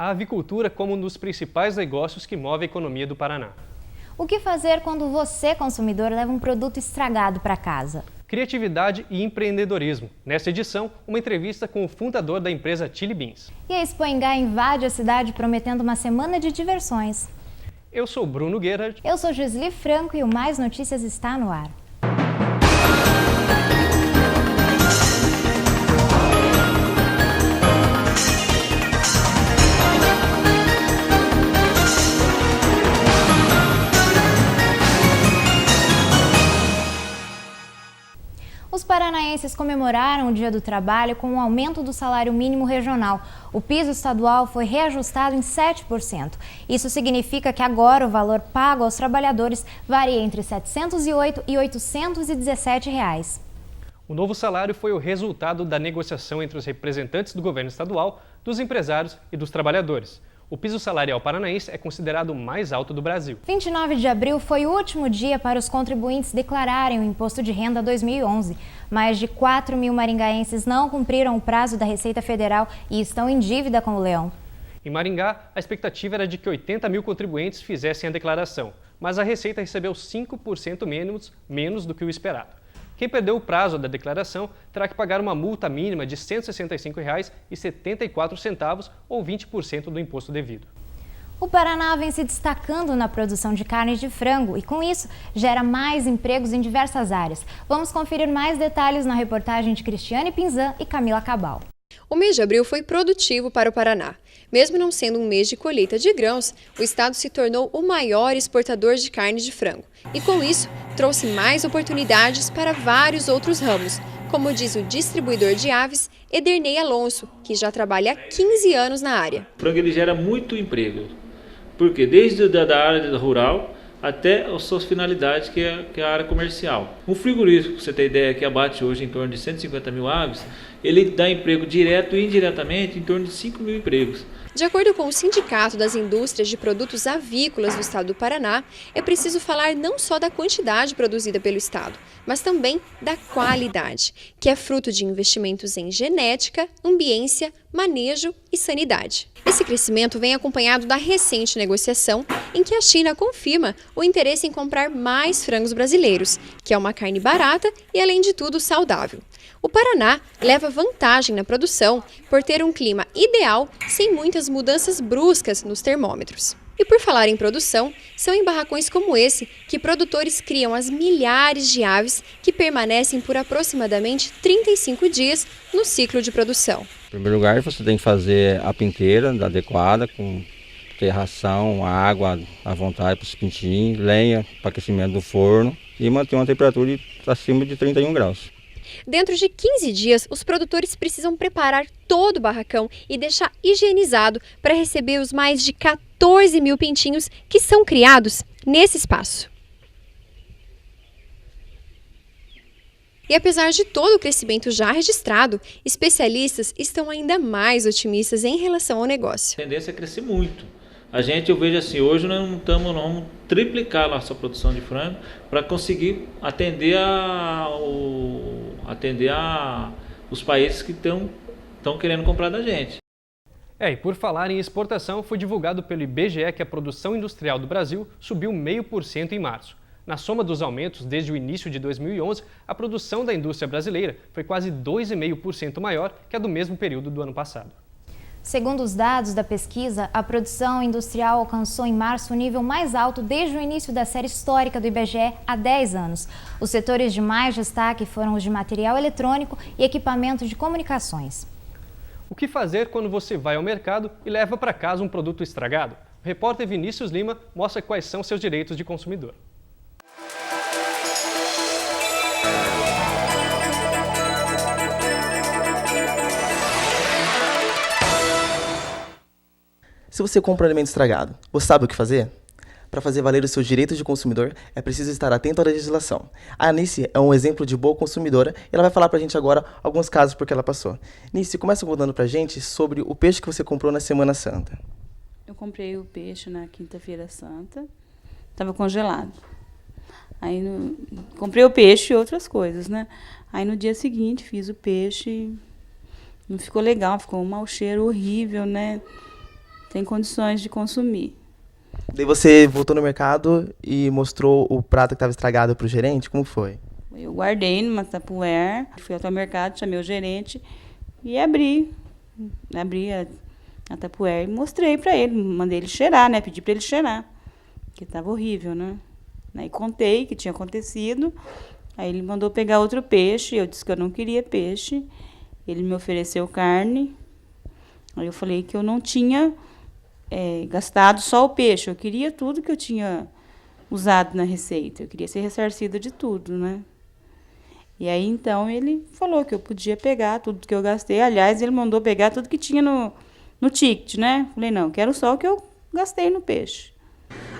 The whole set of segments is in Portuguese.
A avicultura como um dos principais negócios que move a economia do Paraná. O que fazer quando você, consumidor, leva um produto estragado para casa? Criatividade e empreendedorismo. Nesta edição, uma entrevista com o fundador da empresa Chili Beans. E a Expo Engá invade a cidade prometendo uma semana de diversões. Eu sou Bruno Gerhard. Eu sou Gisli Franco e o Mais Notícias está no ar. Os paranaenses comemoraram o Dia do Trabalho com o aumento do salário mínimo regional. O piso estadual foi reajustado em 7%. Isso significa que agora o valor pago aos trabalhadores varia entre R$ 708 e R$ 817. O novo salário foi o resultado da negociação entre os representantes do governo estadual, dos empresários e dos trabalhadores. O piso salarial paranaense é considerado o mais alto do Brasil. 29 de abril foi o último dia para os contribuintes declararem o Imposto de Renda 2011. Mais de 4 mil maringaenses não cumpriram o prazo da Receita Federal e estão em dívida com o Leão. Em Maringá, a expectativa era de que 80 mil contribuintes fizessem a declaração, mas a Receita recebeu 5% menos do que o esperado. Quem perdeu o prazo da declaração terá que pagar uma multa mínima de R$ 165,74 ou 20% do imposto devido. O Paraná vem se destacando na produção de carne de frango e, com isso, gera mais empregos em diversas áreas. Vamos conferir mais detalhes na reportagem de Cristiane Pinzan e Camila Cabal. O mês de abril foi produtivo para o Paraná. Mesmo não sendo um mês de colheita de grãos, o estado se tornou o maior exportador de carne de frango. E com isso, trouxe mais oportunidades para vários outros ramos, como diz o distribuidor de aves, Edernei Alonso, que já trabalha há 15 anos na área. O frango ele gera muito emprego, porque desde da área rural até as suas finalidades, que é a área comercial. Um frigorífico, para você ter ideia, que abate hoje em torno de 150 mil aves, ele dá emprego direto e indiretamente em torno de 5 mil empregos. De acordo com o Sindicato das Indústrias de Produtos Avícolas do Estado do Paraná, é preciso falar não só da quantidade produzida pelo Estado, mas também da qualidade, que é fruto de investimentos em genética, ambiência, manejo e sanidade. Esse crescimento vem acompanhado da recente negociação em que a China confirma o interesse em comprar mais frangos brasileiros, que é uma carne barata e, além de tudo, saudável. O Paraná leva vantagem na produção por ter um clima ideal sem muitas mudanças bruscas nos termômetros. E por falar em produção, são em barracões como esse que produtores criam as milhares de aves que permanecem por aproximadamente 35 dias no ciclo de produção. Em primeiro lugar, você tem que fazer a pinteira adequada, com ter ração, água à vontade para os pintinhos, lenha para aquecimento do forno e manter uma temperatura acima de 31 graus. Dentro de 15 dias, os produtores precisam preparar todo o barracão e deixar higienizado para receber os mais de 14 mil pintinhos que são criados nesse espaço. E apesar de todo o crescimento já registrado, especialistas estão ainda mais otimistas em relação ao negócio. A tendência é crescer muito. Eu vejo assim, hoje nós vamos triplicar a nossa produção de frango para conseguir atender os países que estão querendo comprar da gente. E por falar em exportação, foi divulgado pelo IBGE que a produção industrial do Brasil subiu 0,5% em março. Na soma dos aumentos desde o início de 2011, a produção da indústria brasileira foi quase 2,5% maior que a do mesmo período do ano passado. Segundo os dados da pesquisa, a produção industrial alcançou em março o nível mais alto desde o início da série histórica do IBGE há 10 anos. Os setores de mais destaque foram os de material eletrônico e equipamento de comunicações. O que fazer quando você vai ao mercado e leva para casa um produto estragado? O repórter Vinícius Lima mostra quais são seus direitos de consumidor. Se você compra um alimento estragado, você sabe o que fazer? Para fazer valer os seus direitos de consumidor, é preciso estar atento à legislação. A Anice é um exemplo de boa consumidora e ela vai falar pra gente agora alguns casos por que ela passou. Anice, começa contando pra gente sobre o peixe que você comprou na Semana Santa. Eu comprei o peixe na Quinta-feira Santa, estava congelado. Aí comprei o peixe e outras coisas, né? Aí no dia seguinte fiz o peixe, não ficou legal, ficou um mau cheiro horrível, né? tem condições de consumir. Daí você voltou no mercado e mostrou o prato que estava estragado para o gerente? Como foi? Eu guardei numa Tupperware, fui até o mercado, chamei o gerente e abri a Tupperware e mostrei para ele, mandei ele cheirar, né? Pedi para ele cheirar, que estava horrível, né? Aí contei o que tinha acontecido, aí ele mandou pegar outro peixe, eu disse que eu não queria peixe, ele me ofereceu carne, aí eu falei que eu não tinha gastado só o peixe, eu queria tudo que eu tinha usado na receita, eu queria ser ressarcida de tudo, né? E aí, então, ele falou que eu podia pegar tudo que eu gastei. Aliás, ele mandou pegar tudo que tinha no ticket, né? Falei, não, quero só o que eu gastei no peixe.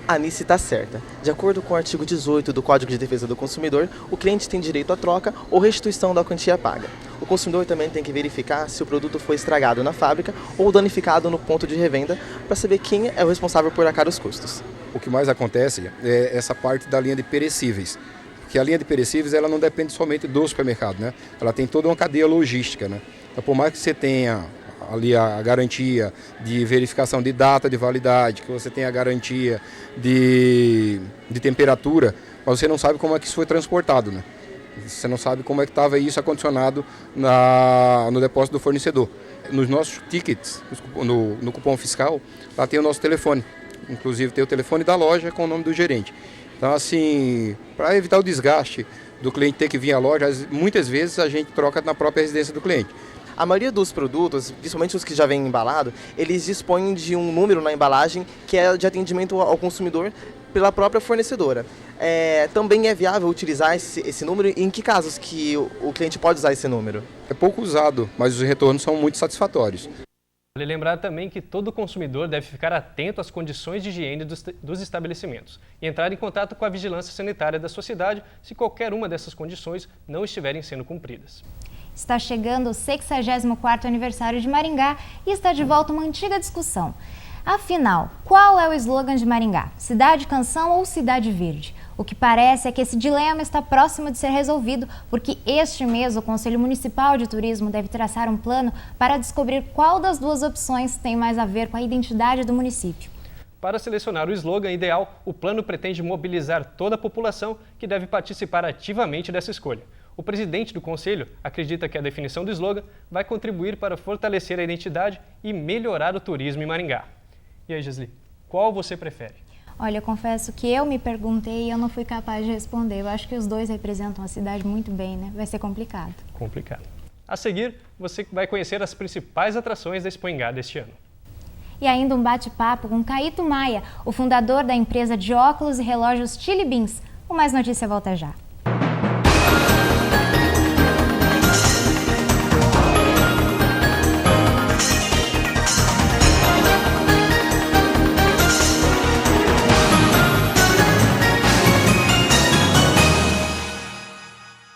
A Anice está certa. De acordo com o artigo 18 do Código de Defesa do Consumidor, o cliente tem direito à troca ou restituição da quantia paga. O consumidor também tem que verificar se o produto foi estragado na fábrica ou danificado no ponto de revenda para saber quem é o responsável por arcar os custos. O que mais acontece é essa parte da linha de perecíveis. Porque a linha de perecíveis ela não depende somente do supermercado, né? Ela tem toda uma cadeia logística, né? Então, por mais que você tenha ali a garantia de verificação de data de validade, que você tenha a garantia de temperatura, mas você não sabe como é que isso foi transportado, né? Você não sabe como é que estava isso acondicionado no depósito do fornecedor. Nos nossos tickets, no cupom fiscal, lá tem o nosso telefone. Inclusive tem o telefone da loja com o nome do gerente. Então, assim, para evitar o desgaste do cliente ter que vir à loja, muitas vezes a gente troca na própria residência do cliente. A maioria dos produtos, principalmente os que já vêm embalados, eles dispõem de um número na embalagem que é de atendimento ao consumidor pela própria fornecedora. Também é viável utilizar esse número? E em que casos que o cliente pode usar esse número? É pouco usado, mas os retornos são muito satisfatórios. Vale lembrar também que todo consumidor deve ficar atento às condições de higiene dos estabelecimentos e entrar em contato com a vigilância sanitária da sua cidade se qualquer uma dessas condições não estiverem sendo cumpridas. Está chegando o 64º aniversário de Maringá e está de volta uma antiga discussão. Afinal, qual é o slogan de Maringá? Cidade Canção ou Cidade Verde? O que parece é que esse dilema está próximo de ser resolvido, porque este mês o Conselho Municipal de Turismo deve traçar um plano para descobrir qual das duas opções tem mais a ver com a identidade do município. Para selecionar o slogan ideal, o plano pretende mobilizar toda a população que deve participar ativamente dessa escolha. O presidente do Conselho acredita que a definição do slogan vai contribuir para fortalecer a identidade e melhorar o turismo em Maringá. E aí, Gisli, qual você prefere? Olha, eu confesso que eu me perguntei e eu não fui capaz de responder. Eu acho que os dois representam a cidade muito bem, né? Vai ser complicado. Complicado. A seguir, você vai conhecer as principais atrações da Expo Engá deste ano. E ainda um bate-papo com Caíto Maia, o fundador da empresa de óculos e relógios Chili Beans. O Mais Notícia volta já.